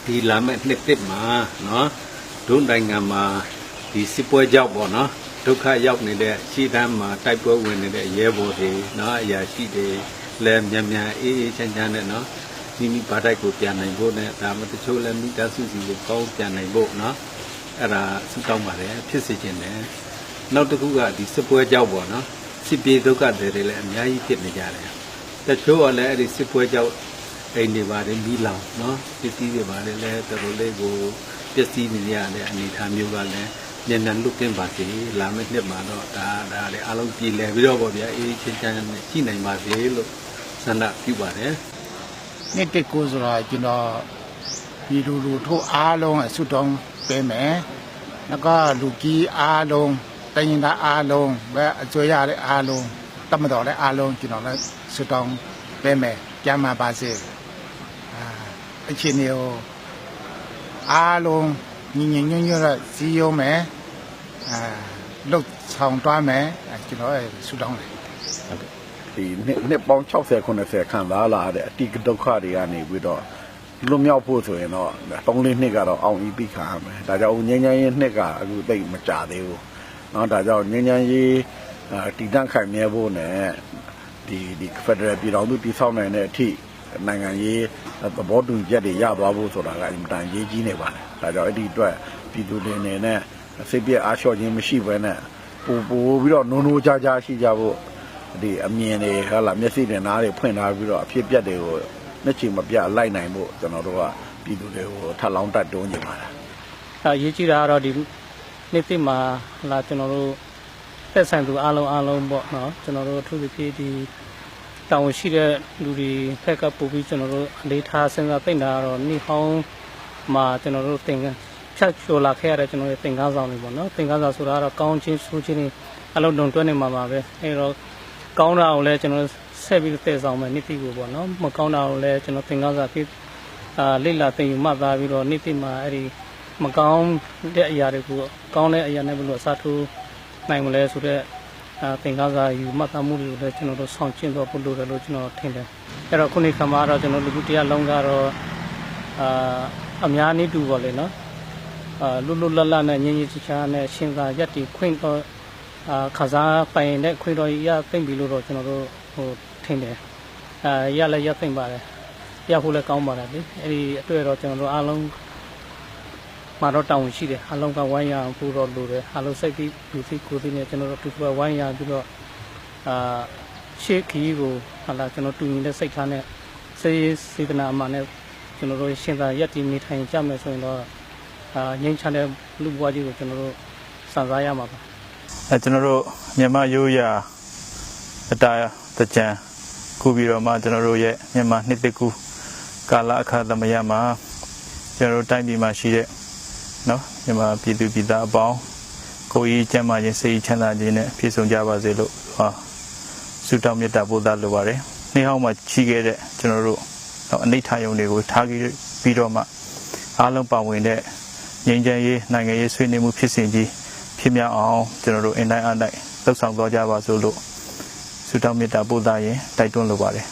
ဒီလာမဲ့နှစ်တစ်မှာနော်ဒုနိုင်ငံမှာဒီစစ်ပွဲကြောက်ပေါ့နော်ဒုက္ခရောက်နေတဲ့ရှေ့တန်းမှာတိုက်ပွဲဝင်နေတဲ့ရဲဘော်တွေနော်အရာရှိတွေလည်းမြန်မြန်အေးအေးချမ်းချမ်းနဲ့နော်မိဘာတိုက်ကိုပြန်နိုင်ဖို့နဲ့ဒါမှတချို့လည်းမိသားစုစီကိုကောင်းပြန်နိုင်ဖို့နော်အဲ့ဒါစုတောင်းပါတယ်ဖြစ်စေခြင်းနဲ့နောက်တစ်ခုကဒီစစ်ပွဲကြောက်ပေါ့နော်စစ်ပြေဒုက္ခတွေလည်းအများကြီးဖြစ်နေကြတယ်တချို့ကလည်းအဲ့ဒီစစ်ပွဲကြောက်အိမ်တွေပါတယ်မိလောင်နော်ပစ္စည်းတွေပါတယ်လည်းတော်တော်လေးကိုပစ္စည်းနေရတဲ့အနေအထားမျိုးကလည်းမြန်မြန်လွတ်ကင်းပါစေလာမယ့်နှစ်မှာတော့ဒါလည်းအားလုံးပြည်လည်ပြီးတော့ပေါ့ဗျာအေးချင်းချမ်းနဲ့ရှိနိုင်ပါစေလို့ဆန္ဒပြုပါတယ်နှစ်တစ်ကိုဆိုတာကျွန်တော်ဒီလူထို့အားလုံးအစွတ်တောင်းပေးမယ်နောက်ကလူကြီးအားလုံးတိုင်းရင်သားအားလုံးပဲအကျွေးရတဲ့အားလုံးတမတော်တဲ့အားလုံးကျွန်တော်လည်းစွတ်တောင်းပေးမယ်ကြမ်းမှာပါစေအချင်းမျိုးအားလုံးညီညီညွတ်ညွတ်ရစီယုံမယ်လုတ်ဆောင်တွားမယ်ကျွန်တော်စွတ်တောင်းတယ်ဒီနှစ်ပေါင်း60 90ခံစားလာတဲ့အတိဒုက္ခတွေကနေပြီးတော့လွတ်မြောက်ဖို့ဆိုရင်တော့3-4နှစ်ကတော့အောင်ဤပြီးခံရမယ်ဒါကြောင့်ငញ្ញရေးနှစ်ကအခုသိမကြသေးဘူးเนาะဒါကြောင့်ငញ្ញရေးတည်တံ့ခိုင်မြဲဖို့နဲ့ဒီဖက်ဒရယ်ပြည်တော်စုတည်ဆောက်နိုင်တဲ့အထိနိုင်ငံရေးသဘောတူချက်တွေရသွားဖို့ဆိုတာကအင်မတန်ရေးကြီးနေပါတယ်ဒါကြောင့်အဲ့ဒီအတွက်ပြည်သူတွေအနေနဲ့စိတ်ပြည့်အားလျှော့ခြင်းမရှိဘဲနဲ့ပိုပြီးတော့နိုးနိုးကြားကြားရှိကြဖို့ဒီအမြင်တွေဟာလာမျက်စိနဲ့နားတွေဖွင့်ထားပြီးတော့အဖြစ်ပြက်တွေကိုမျက်ခြေမပြတ်လိုက်နိုင်ဖို့ကျွန်တော်တို့ကပြည်သူတွေကိုထပ်လောင်းတက်တွန်းနေပါတယ်အရေးကြီးတာကတော့ဒီနေ့တိမှာလာကျွန်တော်တို့သက်ဆိုင်သူအားလုံးပေါ့နော်ကျွန်တော်တို့အထူးသဖြင့်ဒီတောင်းရှိတဲ့လူတွေဖက်ကပို့ပြီးကျွန်တော်တို့အလေးထားစဉ်းစားသိတာကတော့နေ့ဟောင်းမှာကျွန်တော်တို့သင်ဖြတ်ကျော်လာခဲ့ရတဲ့ကျွန်တော်တို့သင်္ကန်းဆောင်တွေပေါ့နော်သင်္ကန်းဆောင်ဆိုတာကတော့ကောင်းချင်းဆိုးချင်းတွေအလုံးတုံတွဲနေမှာပါပဲအဲတော့ကောင်းတာကိုလည်းကျွန်တော်ဆက်ပြီးတည်ဆောင်မယ်နေ့တိကိုပေါ့နော်မကောင်းတာကိုလည်းကျွန်တော်သင်္ကန်းစာဖြစ်လိလာသင်ယူမှတ်သားပြီးတော့နေ့တိမှာအဲ့ဒီမကောင်းတဲ့အရာတွေကိုကောင်းတဲ့အရာနဲ့ဘယ်လိုအစားထိုးနိုင်မလဲဆိုတော့သင်္ကန်းစာယူမှတ်သားမှုတွေကိုလည်းကျွန်တော်တို့ဆောင်ကျင့်တော့ဖို့လိုတယ်လို့ကျွန်တော်ထင်တယ်အဲ့တော့ခုနေ့ခါမှာတော့ကျွန်တော်လူကြီးတရားလုံးကတော့အများနည်းတူပါလေနော်လွတ်လွတ်လပ်လပ်နဲ့ငြင်းငြင်းချာချာနဲ့ရှင်းသာရက်တီခွင့်တော့ခစားပိုင်တဲ့ခွင့်တော်ရသိမ့်ပြီလို့တော့ကျွန်တော်တို့ထင်တယ်ရလည်းရသိမ့်ပါတယ်ရဖို့လည်းကောင်းပါတယ်လေအဲ့ဒီအတွက်တော့ကျွန်တော်တို့အားလုံးမှာတော့တောင်းရှိတယ်အားလုံးကဝိုင်းရဖို့တော့လိုတယ်အားလုံးစိတ်ပြီးလူစိတ်ကိုယ်သိနေကျွန်တော်တို့တူဝိုင်းရပြီးတော့ရှေ့ခီးကိုဟာလာကျွန်တော်တူညီတဲ့စိတ်ထားနဲ့စေတနာအမှန်နဲ့ကျွန်တော်တို့ရှင်းသာရက်တီနေထိုင်ကြမယ်ဆိုရင်တော့ငြိမ်းချမ်းတဲ့လူဘဝကြီးကိုကျွန်တော်တို့စံစားရမှာပါကျွန်တော်တို့မြန်မာရိုးရာအတာတကြံခုပြီးတော့မှကျွန်တော်တို့ရဲ့မြန်မာနှစ်တကူကာလအခါသမယမှာကျွန်တော်တို့တိုင်းပြည်မှာရှိတဲ့နော်မြန်မာပြည်သူပြည်သားအပေါင်းကိုယ်ကြီးကျန်းမာခြင်းစိတ်ချမ်းသာခြင်းနဲ့ပြည့်စုံကြပါစေလို့ဆုတောင်းမေတ္တာပို့သလိုပါတယ်နေ့ဟောင်းမှာရှိခဲ့တဲ့ကျွန်တော်တို့အနိဋ္ဌာယုံတွေကိုထားပြီးတော့မှအားလုံးပါဝင်တဲ့ငြိမ်းချမ်းရေးနိုင်ငံရေးဆွေးနွေးမှုဖြစ်စဉ်ကြီးဖြစ်မြောက်အောင်ကျွန်တော်တို့အင်တိုင်းအားတိုင်းလှုပ်ဆောင်သွားကြပါစို့လို့ဆုတောင်းမေတ္တာပို့သရင်တိုက်တွန်းလိုပါတယ်